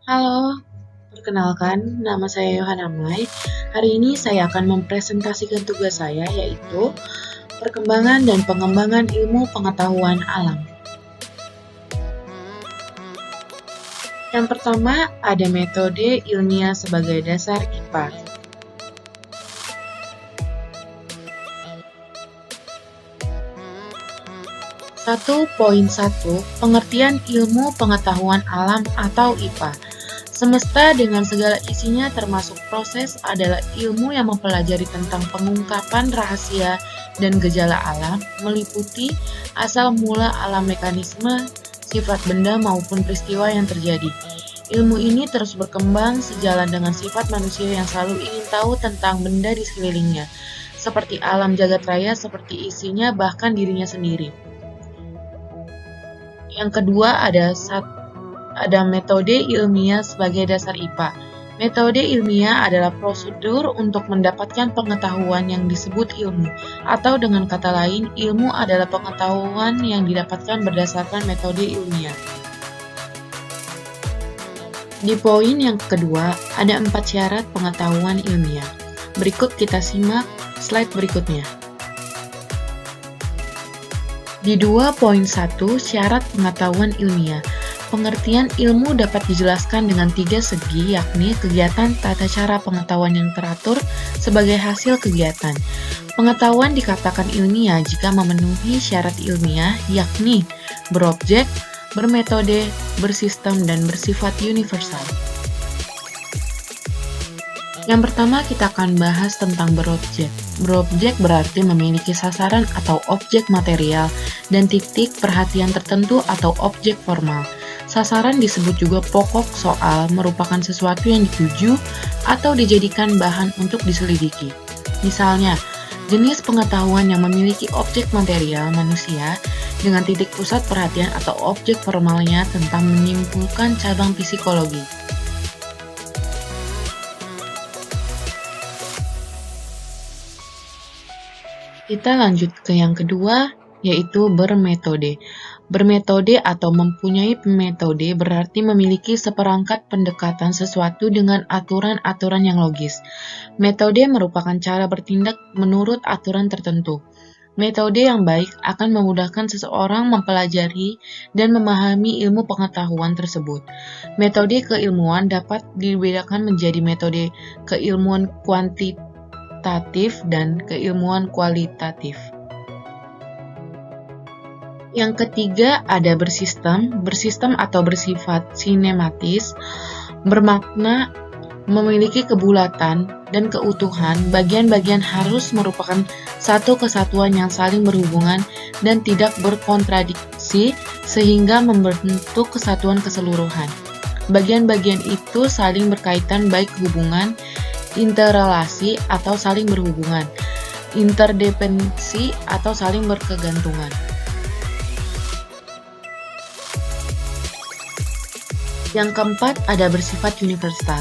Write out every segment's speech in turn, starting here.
Halo, perkenalkan nama saya Yohana Mai. Hari ini saya akan mempresentasikan tugas saya yaitu perkembangan dan pengembangan ilmu pengetahuan alam. Yang pertama, ada metode ilmiah sebagai dasar IPA. Poin 1, pengertian ilmu pengetahuan alam atau IPA. Semesta dengan segala isinya termasuk proses adalah ilmu yang mempelajari tentang pengungkapan rahasia dan gejala alam, meliputi asal mula alam, mekanisme, sifat benda maupun peristiwa yang terjadi. Ilmu ini terus berkembang sejalan dengan sifat manusia yang selalu ingin tahu tentang benda di sekelilingnya, seperti alam jagat raya, seperti isinya, bahkan dirinya sendiri. Yang kedua ada metode ilmiah sebagai dasar IPA. Metode ilmiah adalah prosedur untuk mendapatkan pengetahuan yang disebut ilmu, atau dengan kata lain, ilmu adalah pengetahuan yang didapatkan berdasarkan metode ilmiah. Di poin yang kedua, ada 4 syarat pengetahuan ilmiah. Berikut kita simak slide berikutnya. Di 2.1 syarat pengetahuan ilmiah, pengertian ilmu dapat dijelaskan dengan 3 segi, yakni kegiatan, tata cara pengetahuan yang teratur sebagai hasil kegiatan. Pengetahuan dikatakan ilmiah jika memenuhi syarat ilmiah, yakni berobjek, bermetode, bersistem, dan bersifat universal. Yang pertama kita akan bahas tentang berobjek. Berobjek berarti memiliki sasaran atau objek material dan titik perhatian tertentu atau objek formal. Sasaran disebut juga pokok soal, merupakan sesuatu yang dituju atau dijadikan bahan untuk diselidiki. Misalnya, jenis pengetahuan yang memiliki objek material manusia dengan titik pusat perhatian atau objek formalnya tentang menyimpulkan cabang psikologi. Kita lanjut ke yang kedua, yaitu bermetode. Bermetode atau mempunyai metode berarti memiliki seperangkat pendekatan sesuatu dengan aturan-aturan yang logis. Metode merupakan cara bertindak menurut aturan tertentu. Metode yang baik akan memudahkan seseorang mempelajari dan memahami ilmu pengetahuan tersebut. Metode keilmuan dapat dibedakan menjadi metode keilmuan kuantitatif dan keilmuan kualitatif. Yang ketiga ada bersistem. Bersistem atau bersifat sinematis, bermakna memiliki kebulatan dan keutuhan. Bagian-bagian harus merupakan satu kesatuan yang saling berhubungan dan tidak berkontradiksi sehingga membentuk kesatuan keseluruhan. Bagian-bagian itu saling berkaitan baik hubungan, interrelasi atau saling berhubungan, interdependensi atau saling berkegantungan. Yang keempat ada bersifat universal.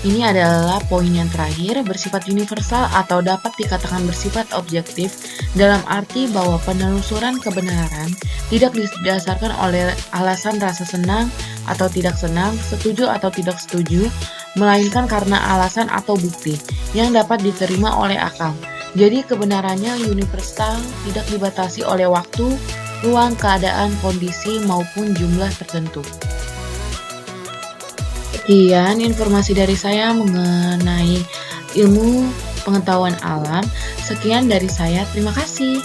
Ini adalah poin yang terakhir. Bersifat universal atau dapat dikatakan bersifat objektif dalam arti bahwa penelusuran kebenaran tidak didasarkan oleh alasan rasa senang atau tidak senang, setuju atau tidak setuju, melainkan karena alasan atau bukti yang dapat diterima oleh akal. Jadi kebenarannya universal, tidak dibatasi oleh waktu, ruang, keadaan, kondisi, maupun jumlah tertentu. Sekian informasi dari saya mengenai ilmu pengetahuan alam. Sekian dari saya, terima kasih.